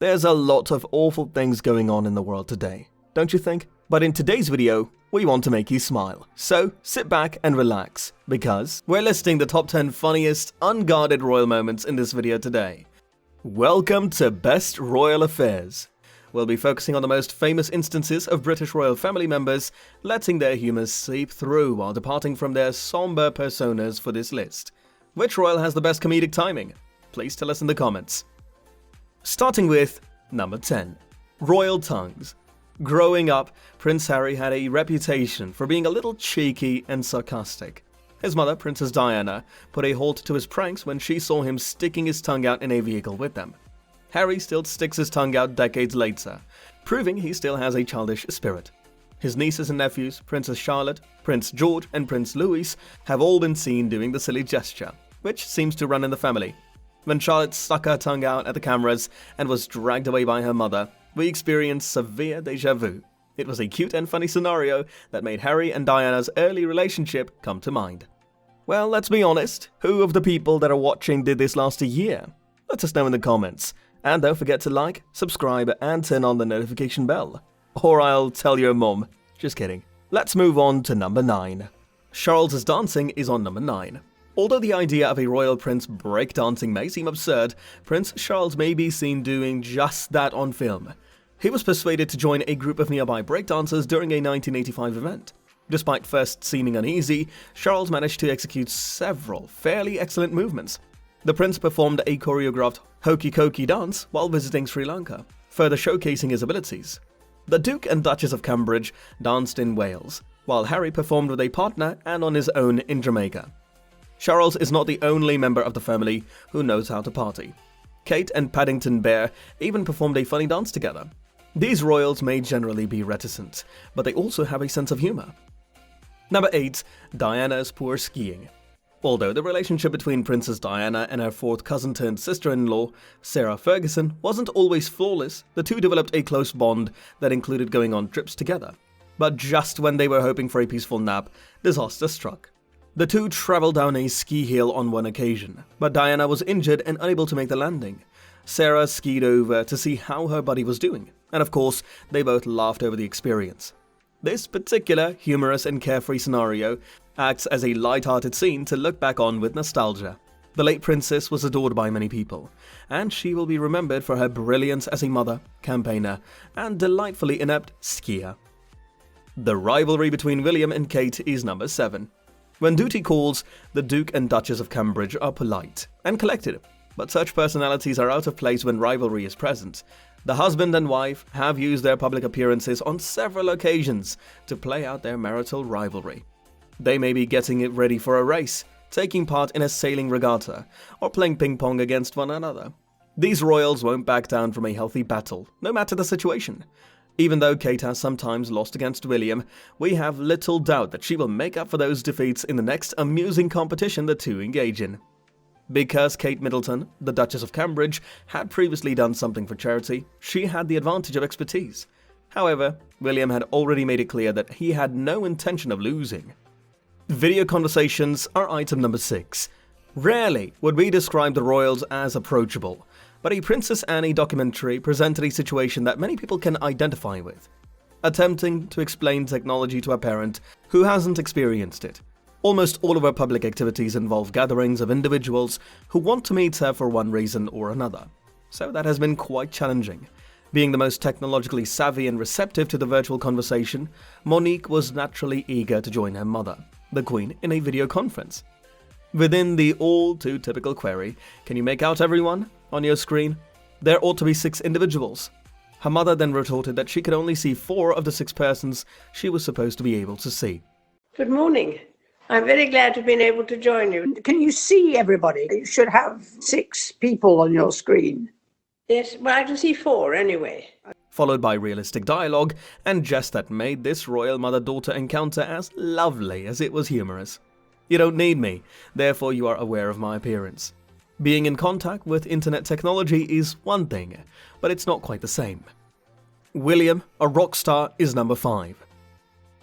There's a lot of awful things going on in the world today, don't you think? But in today's video, we want to make you smile. So sit back and relax, because we're listing the top 10 funniest, unguarded royal moments in this video today. Welcome to Best Royal Affairs. We'll be focusing on the most famous instances of British royal family members letting their humour seep through while departing from their somber personas for this list. Which royal has the best comedic timing? Please tell us in the comments. Starting with number 10. Royal tongues. Growing up, Prince Harry had a reputation for being a little cheeky and sarcastic. His mother, Princess Diana, put a halt to his pranks when she saw him sticking his tongue out in a vehicle with them. Harry still sticks his tongue out decades later, proving he still has a childish spirit. His nieces and nephews, Princess Charlotte, Prince George, and Prince Louis, have all been seen doing the silly gesture, which seems to run in the family. When Charlotte stuck her tongue out at the cameras and was dragged away by her mother, we experienced severe déjà vu. It was a cute and funny scenario that made Harry and Diana's early relationship come to mind. Well, let's be honest, who of the people that are watching did this last a year? Let us know in the comments. And don't forget to like, subscribe, and turn on the notification bell. Or I'll tell your mom. Just kidding. Let's move on to number 9. Charles's dancing is on number 9. Although the idea of a royal prince breakdancing may seem absurd, Prince Charles may be seen doing just that on film. He was persuaded to join a group of nearby breakdancers during a 1985 event. Despite first seeming uneasy, Charles managed to execute several fairly excellent movements. The prince performed a choreographed hokey-cokey dance while visiting Sri Lanka, further showcasing his abilities. The Duke and Duchess of Cambridge danced in Wales, while Harry performed with a partner and on his own in Jamaica. Charles is not the only member of the family who knows how to party. Kate and Paddington Bear even performed a funny dance together. These royals may generally be reticent, but they also have a sense of humor. Number 8. Diana's poor skiing. Although the relationship between Princess Diana and her fourth cousin turned sister-in-law, Sarah Ferguson, wasn't always flawless, the two developed a close bond that included going on trips together. But just when they were hoping for a peaceful nap, disaster struck. The two traveled down a ski hill on one occasion, but Diana was injured and unable to make the landing. Sarah skied over to see how her buddy was doing, and of course, they both laughed over the experience. This particular humorous and carefree scenario acts as a light-hearted scene to look back on with nostalgia. The late princess was adored by many people, and she will be remembered for her brilliance as a mother, campaigner, and delightfully inept skier. The rivalry between William and Kate is number 7. When duty calls, the Duke and Duchess of Cambridge are polite and collected, but such personalities are out of place when rivalry is present. The husband and wife have used their public appearances on several occasions to play out their marital rivalry. They may be getting it ready for a race, taking part in a sailing regatta, or playing ping pong against one another. These royals won't back down from a healthy battle, no matter the situation. Even though Kate has sometimes lost against William, we have little doubt that she will make up for those defeats in the next amusing competition the two engage in. Because Kate Middleton, the Duchess of Cambridge, had previously done something for charity, she had the advantage of expertise. However, William had already made it clear that he had no intention of losing. Video conversations are item number 6. Rarely would we describe the royals as approachable, but a Princess Anne documentary presented a situation that many people can identify with. Attempting to explain technology to a parent who hasn't experienced it. Almost all of her public activities involve gatherings of individuals who want to meet her for one reason or another. So that has been quite challenging. Being the most technologically savvy and receptive to the virtual conversation, Monique was naturally eager to join her mother, the Queen, in a video conference. Within the all-too-typical query, "Can you make out everyone?" on your screen, there ought to be 6 individuals. Her mother then retorted that she could only see 4 of the 6 persons she was supposed to be able to see. Good morning. I'm very glad to have been able to join you. Can you see everybody? You should have 6 people on your screen. Yes, well, I can see 4 anyway. Followed by realistic dialogue and jests that made this royal mother-daughter encounter as lovely as it was humorous. You don't need me, therefore you are aware of my appearance. Being in contact with internet technology is one thing, but it's not quite the same. William, a rock star, is number 5.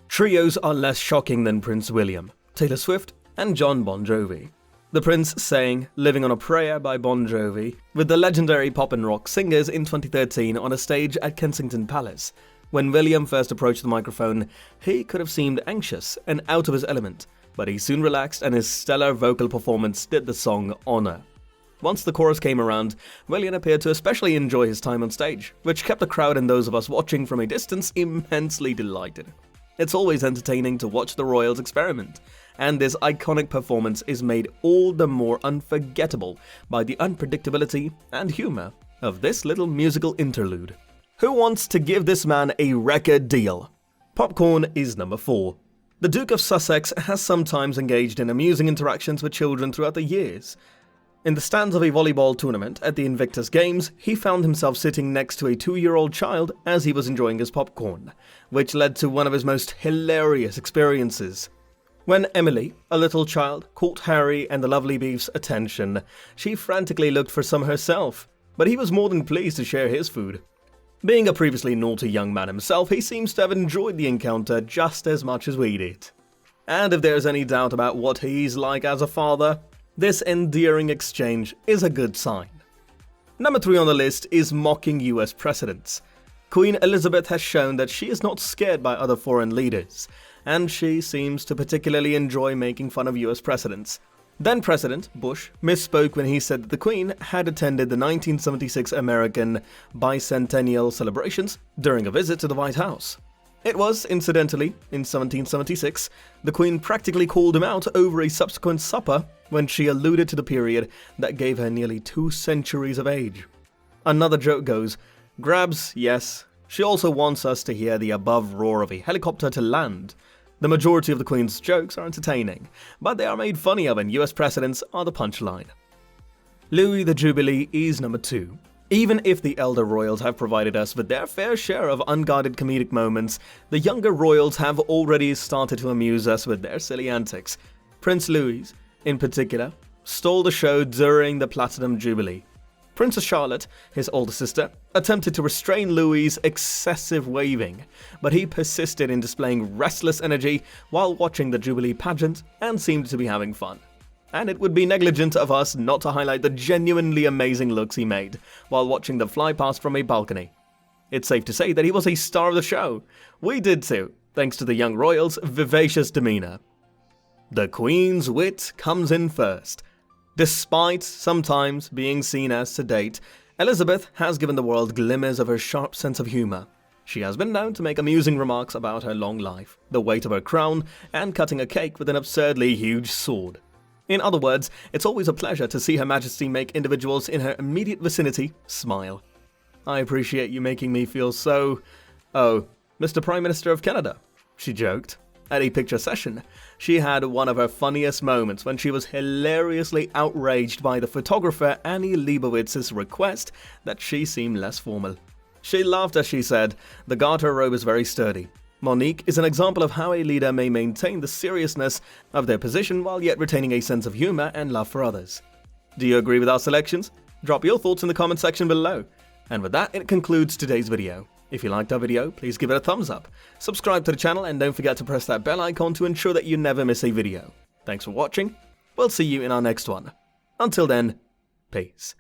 Trios are less shocking than Prince William, Taylor Swift, and Jon Bon Jovi. The Prince sang Living on a Prayer by Bon Jovi with the legendary pop and rock singers in 2013 on a stage at Kensington Palace. When William first approached the microphone, he could have seemed anxious and out of his element, but he soon relaxed and his stellar vocal performance did the song honor. Once the chorus came around, William appeared to especially enjoy his time on stage, which kept the crowd and those of us watching from a distance immensely delighted. It's always entertaining to watch the royals experiment, and this iconic performance is made all the more unforgettable by the unpredictability and humor of this little musical interlude. Who wants to give this man a record deal? Popcorn is number 4. The Duke of Sussex has sometimes engaged in amusing interactions with children throughout the years. In the stands of a volleyball tournament at the Invictus Games, he found himself sitting next to a 2-year-old child as he was enjoying his popcorn, which led to one of his most hilarious experiences. When Emily, a little child, caught Harry and the lovely beef's attention, she frantically looked for some herself, but he was more than pleased to share his food. Being a previously naughty young man himself, he seems to have enjoyed the encounter just as much as we did. And if there's any doubt about what he's like as a father, this endearing exchange is a good sign. Number 3 on the list is mocking US presidents. Queen Elizabeth has shown that she is not scared by other foreign leaders, and she seems to particularly enjoy making fun of US presidents. Then President Bush misspoke when he said that the Queen had attended the 1976 American bicentennial celebrations during a visit to the White House. It was, incidentally, in 1776, the Queen practically called him out over a subsequent supper when she alluded to the period that gave her nearly 2 centuries of age. Another joke goes, grabs, yes. She also wants us to hear the above roar of a helicopter to land. The majority of the Queen's jokes are entertaining, but they are made funny of and US presidents are the punchline. Louis the Jubilee is number 2. Even if the elder royals have provided us with their fair share of unguarded comedic moments, the younger royals have already started to amuse us with their silly antics. Prince Louis, in particular, stole the show during the Platinum Jubilee. Princess Charlotte, his older sister, attempted to restrain Louis' excessive waving, but he persisted in displaying restless energy while watching the Jubilee pageant and seemed to be having fun. And it would be negligent of us not to highlight the genuinely amazing looks he made while watching them fly past from a balcony. It's safe to say that he was a star of the show. We did too, thanks to the young royal's vivacious demeanor. The Queen's wit comes in first. Despite sometimes being seen as sedate, Elizabeth has given the world glimmers of her sharp sense of humor. She has been known to make amusing remarks about her long life, the weight of her crown, and cutting a cake with an absurdly huge sword. In other words, it's always a pleasure to see Her Majesty make individuals in her immediate vicinity smile. I appreciate you making me feel so... oh, Mr. Prime Minister of Canada, she joked. At a picture session, she had one of her funniest moments when she was hilariously outraged by the photographer Annie Leibowitz's request that she seem less formal. She laughed as she said, "The garter robe is very sturdy. Monique is an example of how a leader may maintain the seriousness of their position while yet retaining a sense of humor and love for others." Do you agree with our selections? Drop your thoughts in the comment section below. And with that, it concludes today's video. If you liked our video, please give it a thumbs up, subscribe to the channel, and don't forget to press that bell icon to ensure that you never miss a video. Thanks for watching. We'll see you in our next one. Until then, peace.